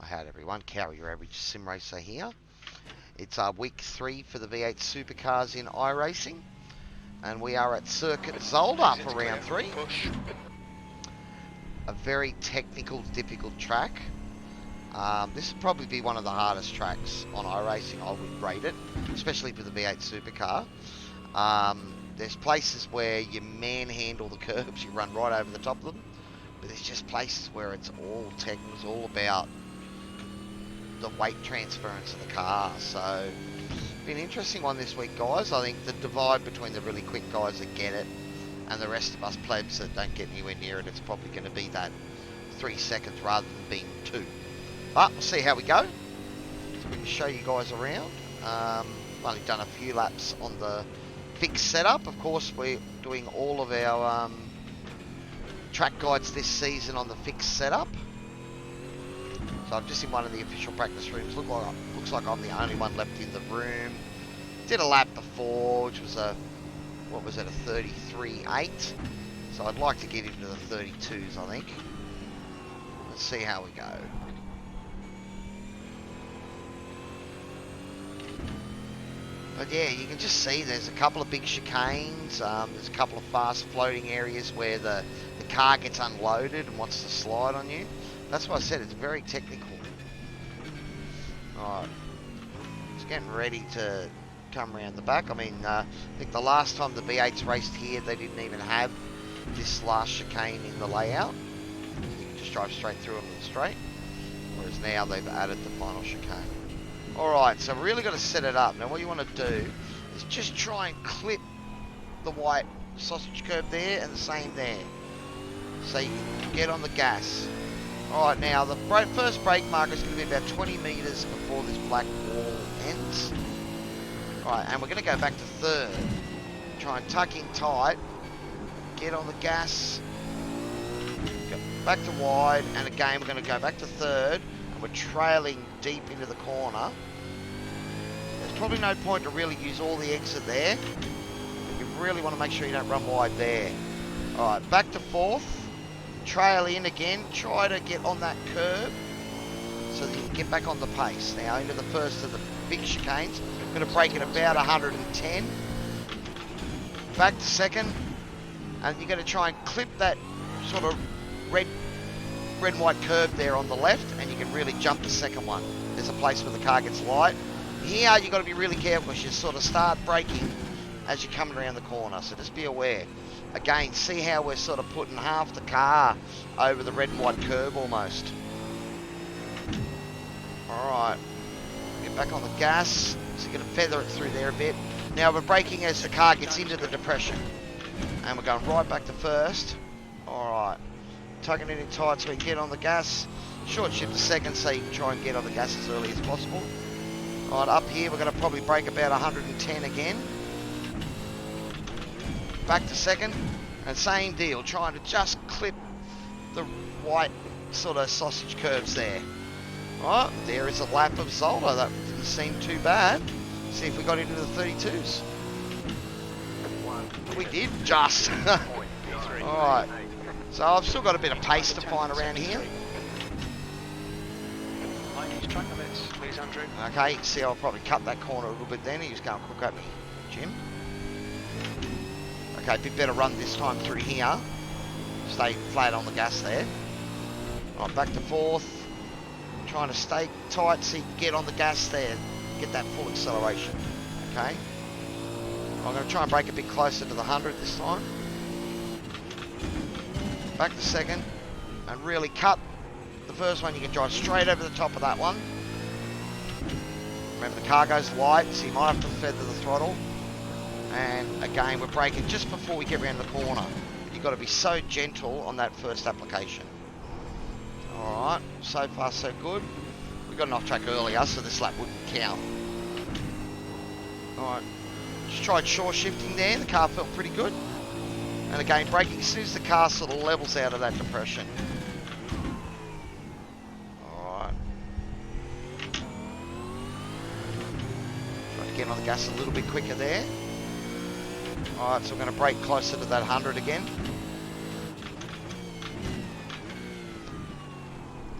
Howdy everyone, Cowie, your average sim racer here. It's week 3 for the V8 Supercars in iRacing, and we are at Circuit Zolder for round 3. A very technical, difficult track. This would probably be one of the hardest tracks on iRacing, I would rate it, especially for the V8 Supercar. There's places where you manhandle the curbs, you run right over the top of them, but there's just places where it's all tech, it's all about the weight transference of the car. So been an interesting one this week, guys. I think the divide between the really quick guys that get it and the rest of us plebs that don't get anywhere near it, it's probably going to be that 3 seconds rather than being 2. But we'll see how we go. So we can show you guys around. I've only done a few laps on the fixed setup. Of course, we're doing all of our track guides this season on the fixed setup. So I'm just in one of the official practice rooms. Looks like I'm the only one left in the room. Did a lap before, which was a 33.8. So I'd like to get into the 32s, I think. Let's see how we go. But yeah, you can just see there's a couple of big chicanes. There's a couple of fast floating areas where the car gets unloaded and wants to slide on you. That's why I said it's very technical. Alright, it's getting ready to come around the back. I mean, I think the last time the V8s raced here, they didn't even have this last chicane in the layout. You can just drive straight through on the straight. Whereas now they've added the final chicane. Alright, so we're really got to set it up. Now what you want to do is just try and clip the white sausage curb there and the same there. So you can get on the gas. Alright, now the first brake marker is going to be about 20 metres before this black wall ends. Alright, and we're going to go back to third. Try and tuck in tight. Get on the gas. Go back to wide. And again, we're going to go back to third. And we're trailing deep into the corner. There's probably no point to really use all the exit there. But you really want to make sure you don't run wide there. Alright, back to fourth. Trail in again, try to get on that curb so that you can get back on the pace. Now into the first of the big chicanes, I'm going to brake at about 110. Back to second, and you're going to try and clip that sort of red and white curb there on the left, and you can really jump the second one. There's a place where the car gets light. Here you've got to be really careful because you sort of start braking as you're coming around the corner, so just be aware. Again, see how we're sort of putting half the car over the red and white curb almost. Alright, get back on the gas, so you're going to feather it through there a bit. Now we're braking as the car gets into the depression. And we're going right back to first. Alright, tucking it in tight so we can get on the gas. Short shift to second so you can try and get on the gas as early as possible. Alright, up here we're going to probably brake about 110 again. Back to second, and same deal, trying to just clip the white sort of sausage curves there. Right, there is a lap of Zolder. That didn't seem too bad. See if we got into the 32s. We did just. Alright, so I've still got a bit of pace to find around here. Okay, see I'll probably cut that corner a little bit then. He's going quick at me, Jim. Okay, a bit better run this time through here. Stay flat on the gas there. Right, back to fourth. Trying to stay tight so you can get on the gas there. Get that full acceleration. Okay. I'm going to try and brake a bit closer to the 100 this time. Back to second. And really cut the first one. You can drive straight over the top of that one. Remember the car goes light, so you might have to feather the throttle. And again, we're braking just before we get around the corner. You've got to be so gentle on that first application. Alright, so far so good. We got an off track earlier, so this lap wouldn't count. Alright, just tried short shifting there. The car felt pretty good. And again, braking as soon as the car sort of levels out of that depression. Alright. Try to get on the gas a little bit quicker there. Alright, so we're going to brake closer to that 100 again.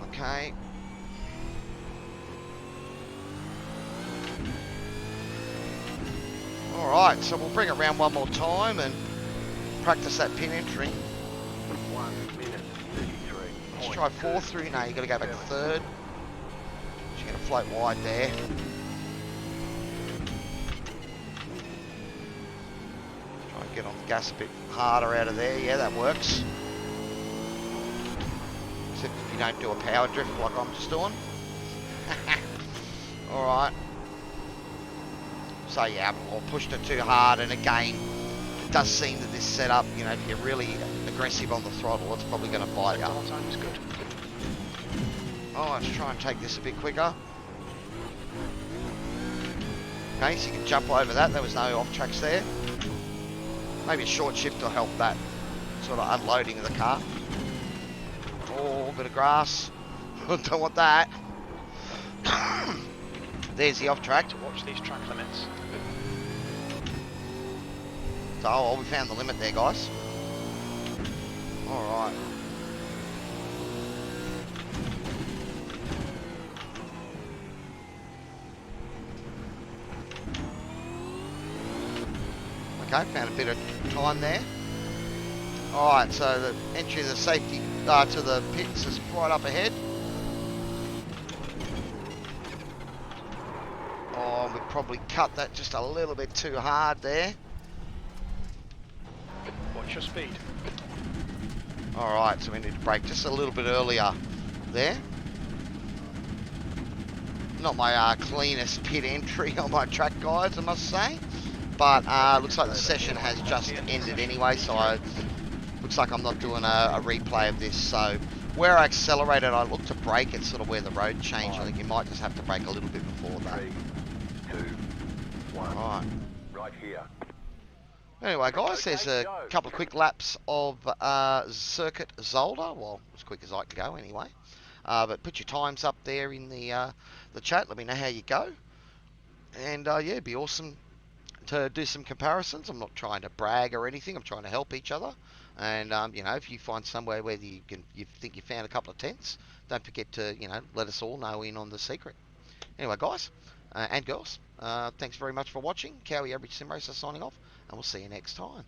Okay. Alright, so we'll bring it round one more time and practice that pin entry. 1 minute 33. Let's try 4th through. No, you've got to go back 3rd. You're going to float wide there. Try and get on the gas a bit harder out of there. Yeah, that works. Except if you don't do a power drift like I'm just doing. Alright. So yeah, I pushed it too hard, and again, it does seem that this setup, you know, if you're really aggressive on the throttle, it's probably going to bite you. Is good. Oh, let's try and take this a bit quicker. Okay, so you can jump over that. There was no off tracks there. Maybe a short shift will help that sort of unloading of the car. Oh, bit of grass. Don't want that. There's the off track. To watch these track limits. So, oh, we found the limit there, guys. Alright. Okay, found a bit of time there. Alright, so the entry of the safety to the pits is right up ahead. Oh, we probably cut that just a little bit too hard there. Watch your speed. Alright, so we need to brake just a little bit earlier there. Not my cleanest pit entry on my track, guys, I must say. But looks like the session has just ended anyway, so looks like I'm not doing a replay of this. So where I accelerated, I looked to brake. It's sort of where the road changed. I think you might just have to brake a little bit before that. 3, 2, 1. Alright. Right here. Anyway, guys, there's a couple of quick laps of Circuit Zolder. Well, as quick as I can go anyway. But put your times up there in the chat. Let me know how you go. And yeah, it'd be awesome to do some comparisons. I'm not trying to brag or anything. I'm trying to help each other. And you know, if you find somewhere where you think you found a couple of tenths, don't forget to let us all know in on the secret. Anyway, guys and girls, thanks very much for watching. Cowie Average Sim Racer signing off, and we'll see you next time.